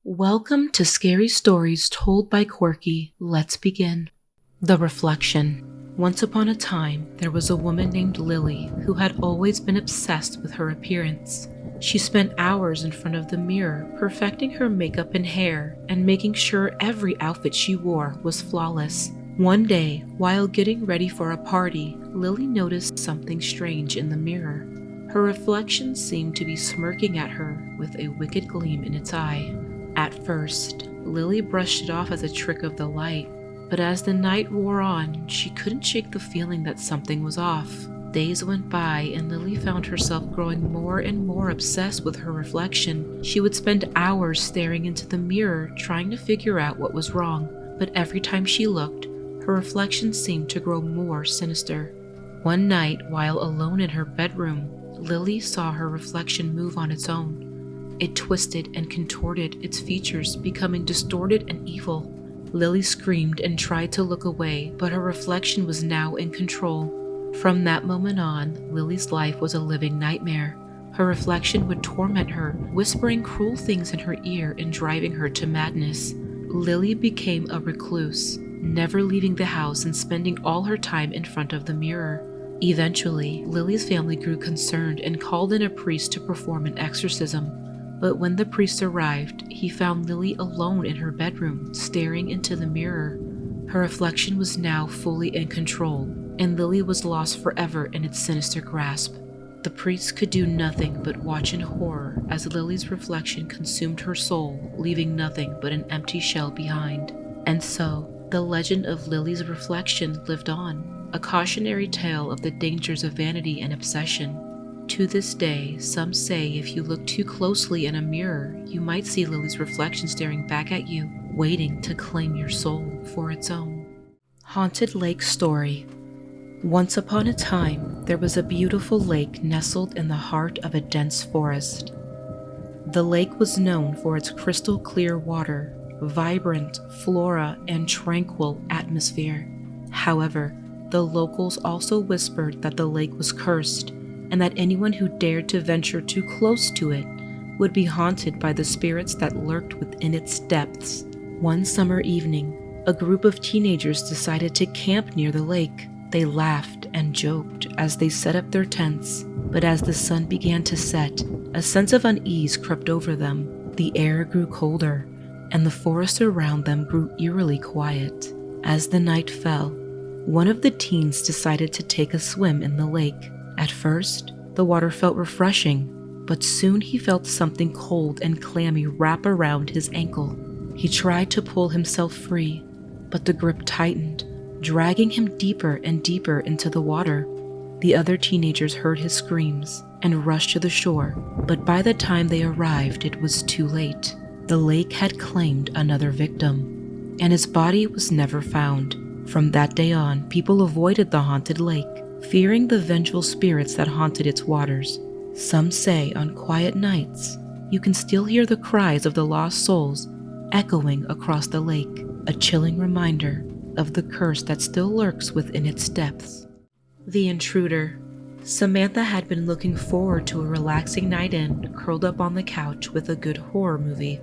Welcome to Scary Stories Told by Kwirkee. Let's begin. The Reflection. Once upon a time, there was a woman named Lily who had always been obsessed with her appearance. She spent hours in front of the mirror perfecting her makeup and hair and making sure every outfit she wore was flawless. One day, while getting ready for a party, Lily noticed something strange in the mirror. Her reflection seemed to be smirking at her with a wicked gleam in its eye. At first, Lily brushed it off as a trick of the light, but as the night wore on, she couldn't shake the feeling that something was off. Days went by and Lily found herself growing more and more obsessed with her reflection. She would spend hours staring into the mirror trying to figure out what was wrong, but every time she looked, her reflection seemed to grow more sinister. One night, while alone in her bedroom, Lily saw her reflection move on its own. It twisted and contorted its features, becoming distorted and evil. Lily screamed and tried to look away, but her reflection was now in control. From that moment on, Lily's life was a living nightmare. Her reflection would torment her, whispering cruel things in her ear and driving her to madness. Lily became a recluse, never leaving the house and spending all her time in front of the mirror. Eventually, Lily's family grew concerned and called in a priest to perform an exorcism. But when the priest arrived, he found Lily alone in her bedroom, staring into the mirror. Her reflection was now fully in control, and Lily was lost forever in its sinister grasp. The priest could do nothing but watch in horror as Lily's reflection consumed her soul, leaving nothing but an empty shell behind. And so, the legend of Lily's reflection lived on, a cautionary tale of the dangers of vanity and obsession. To this day, some say if you look too closely in a mirror, you might see Lily's reflection staring back at you, waiting to claim your soul for its own. Haunted Lake Story. Once upon a time, there was a beautiful lake nestled in the heart of a dense forest. The lake was known for its crystal clear water, vibrant flora, and tranquil atmosphere. However, the locals also whispered that the lake was cursed, and that anyone who dared to venture too close to it would be haunted by the spirits that lurked within its depths. One summer evening, a group of teenagers decided to camp near the lake. They laughed and joked as they set up their tents, but as the sun began to set, a sense of unease crept over them. The air grew colder, and the forest around them grew eerily quiet. As the night fell, one of the teens decided to take a swim in the lake. At first, the water felt refreshing, but soon he felt something cold and clammy wrap around his ankle. He tried to pull himself free, but the grip tightened, dragging him deeper and deeper into the water. The other teenagers heard his screams and rushed to the shore, but by the time they arrived, it was too late. The lake had claimed another victim, and his body was never found. From that day on, people avoided the haunted lake, fearing the vengeful spirits that haunted its waters. Some say on quiet nights, you can still hear the cries of the lost souls echoing across the lake, a chilling reminder of the curse that still lurks within its depths. The Intruder. Samantha had been looking forward to a relaxing night in, curled up on the couch with a good horror movie.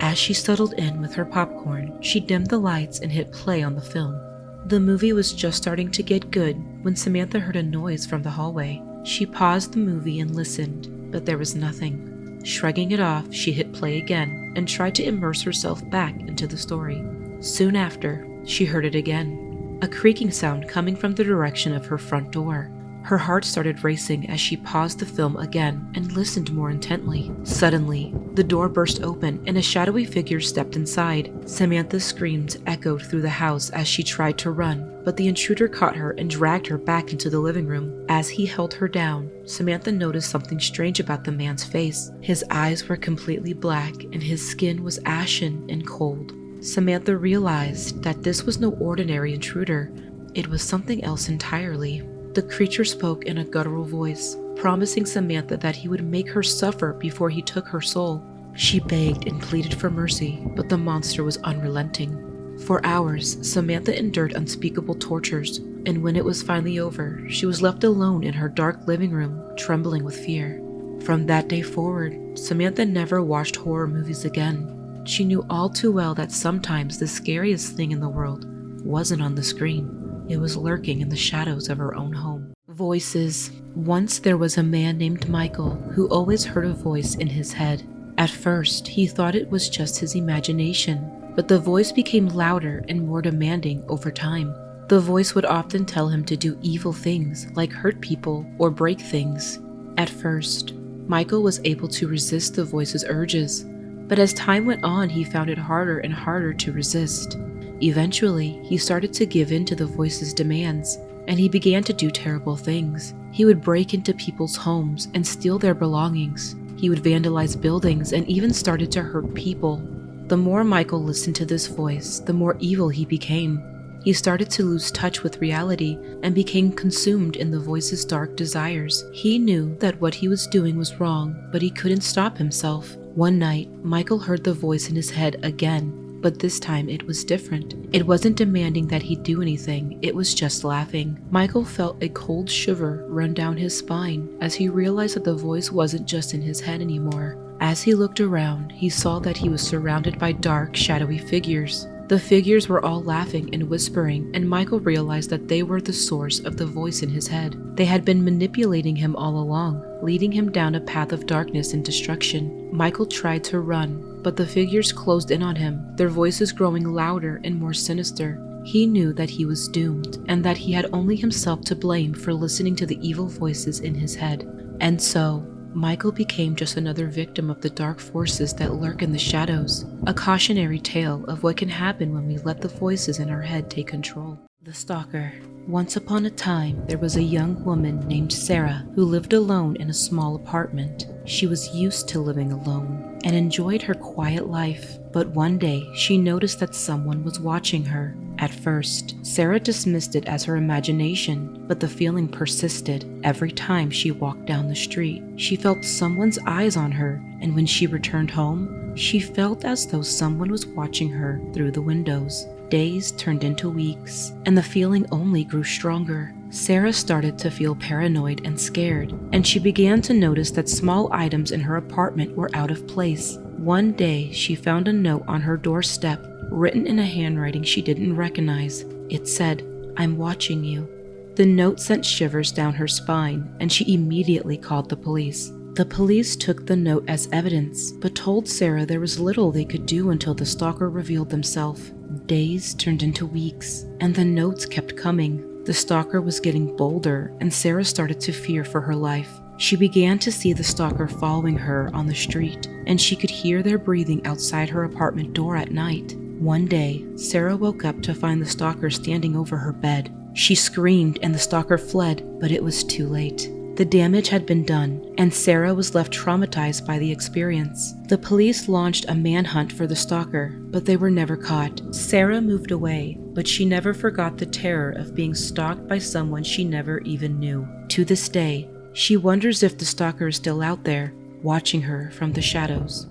As she settled in with her popcorn, she dimmed the lights and hit play on the film. The movie was just starting to get good when Samantha heard a noise from the hallway. She paused the movie and listened, but there was nothing. Shrugging it off, she hit play again and tried to immerse herself back into the story. Soon after, she heard it again, a creaking sound coming from the direction of her front door. Her heart started racing as she paused the film again and listened more intently. Suddenly, the door burst open and a shadowy figure stepped inside. Samantha's screams echoed through the house as she tried to run, but the intruder caught her and dragged her back into the living room. As he held her down, Samantha noticed something strange about the man's face. His eyes were completely black and his skin was ashen and cold. Samantha realized that this was no ordinary intruder. It was something else entirely. The creature spoke in a guttural voice, promising Samantha that he would make her suffer before he took her soul. She begged and pleaded for mercy, but the monster was unrelenting. For hours, Samantha endured unspeakable tortures, and when it was finally over, she was left alone in her dark living room, trembling with fear. From that day forward, Samantha never watched horror movies again. she knew all too well that sometimes the scariest thing in the world wasn't on the screen. It was lurking in the shadows of her own home. Voices. Once there was a man named Michael who always heard a voice in his head. At first, he thought it was just his imagination, but the voice became louder and more demanding over time. The voice would often tell him to do evil things like hurt people or break things. At first, Michael was able to resist the voice's urges, but as time went on, he found it harder and harder to resist. Eventually, he started to give in to the voice's demands, and he began to do terrible things. He would break into people's homes and steal their belongings. He would vandalize buildings and even started to hurt people. The more Michael listened to this voice, the more evil he became. He started to lose touch with reality and became consumed in the voice's dark desires. He knew that what he was doing was wrong, but he couldn't stop himself. One night, Michael heard the voice in his head again. But this time it was different. It wasn't demanding that he do anything, it was just laughing. Michael felt a cold shiver run down his spine as he realized that the voice wasn't just in his head anymore. As he looked around, he saw that he was surrounded by dark, shadowy figures. The figures were all laughing and whispering, and Michael realized that they were the source of the voice in his head. They had been manipulating him all along, leading him down a path of darkness and destruction. Michael tried to run, but the figures closed in on him, their voices growing louder and more sinister. He knew that he was doomed, and that he had only himself to blame for listening to the evil voices in his head. And so, Michael became just another victim of the dark forces that lurk in the shadows, a cautionary tale of what can happen when we let the voices in our head take control. The Stalker. Once upon a time, there was a young woman named Sarah who lived alone in a small apartment. She was used to living alone and enjoyed her quiet life, but one day she noticed that someone was watching her. At first, Sarah dismissed it as her imagination, but the feeling persisted. Every time she walked down the street, she felt someone's eyes on her, and when she returned home, she felt as though someone was watching her through the windows. Days turned into weeks, and the feeling only grew stronger. Sarah started to feel paranoid and scared, and she began to notice that small items in her apartment were out of place. One day, she found a note on her doorstep, written in a handwriting she didn't recognize. It said, "I'm watching you." The note sent shivers down her spine, and she immediately called the police. The police took the note as evidence, but told Sarah there was little they could do until the stalker revealed themselves. Days turned into weeks, and the notes kept coming. The stalker was getting bolder, and Sarah started to fear for her life. She began to see the stalker following her on the street, and she could hear their breathing outside her apartment door at night. One day, Sarah woke up to find the stalker standing over her bed. She screamed and the stalker fled, but it was too late. The damage had been done, and Sarah was left traumatized by the experience. The police launched a manhunt for the stalker, but they were never caught. Sarah moved away, but she never forgot the terror of being stalked by someone she never even knew. To this day, she wonders if the stalker is still out there, watching her from the shadows.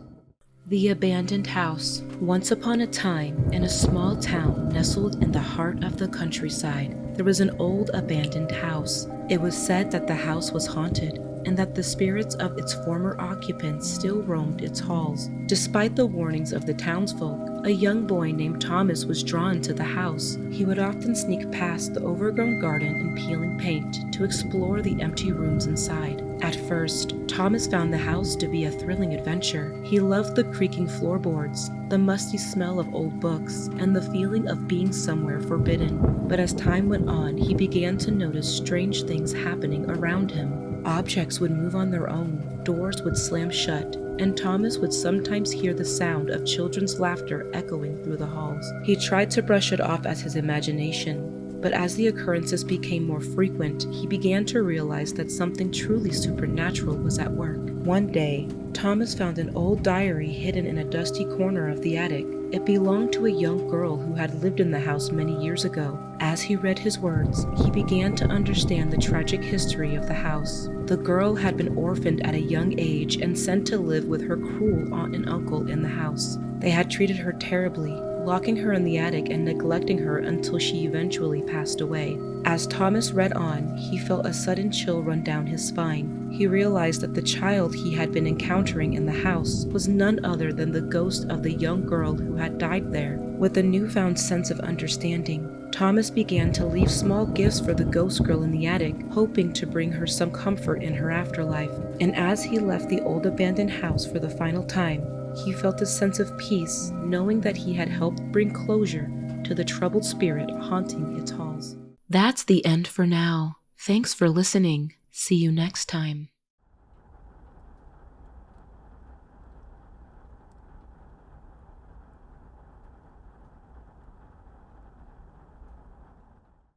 The Abandoned House. Once upon a time, in a small town nestled in the heart of the countryside, there was an old abandoned house. It was said that the house was haunted, and that the spirits of its former occupants still roamed its halls. Despite the warnings of the townsfolk, a young boy named Thomas was drawn to the house. He would often sneak past the overgrown garden and peeling paint to explore the empty rooms inside. At first, Thomas found the house to be a thrilling adventure. He loved the creaking floorboards, the musty smell of old books, and the feeling of being somewhere forbidden. But as time went on, he began to notice strange things happening around him. Objects would move on their own, doors would slam shut, and Thomas would sometimes hear the sound of children's laughter echoing through the halls. He tried to brush it off as his imagination, but as the occurrences became more frequent, he began to realize that something truly supernatural was at work. One day, Thomas found an old diary hidden in a dusty corner of the attic. It belonged to a young girl who had lived in the house many years ago. As he read his words, he began to understand the tragic history of the house. The girl had been orphaned at a young age and sent to live with her cruel aunt and uncle in the house. They had treated her terribly, locking her in the attic and neglecting her until she eventually passed away. As Thomas read on, he felt a sudden chill run down his spine. He realized that the child he had been encountering in the house was none other than the ghost of the young girl who had died there. With a newfound sense of understanding, Thomas began to leave small gifts for the ghost girl in the attic, hoping to bring her some comfort in her afterlife. And as he left the old abandoned house for the final time, he felt a sense of peace, knowing that he had helped bring closure to the troubled spirit haunting its halls. That's the end for now. Thanks for listening. See you next time.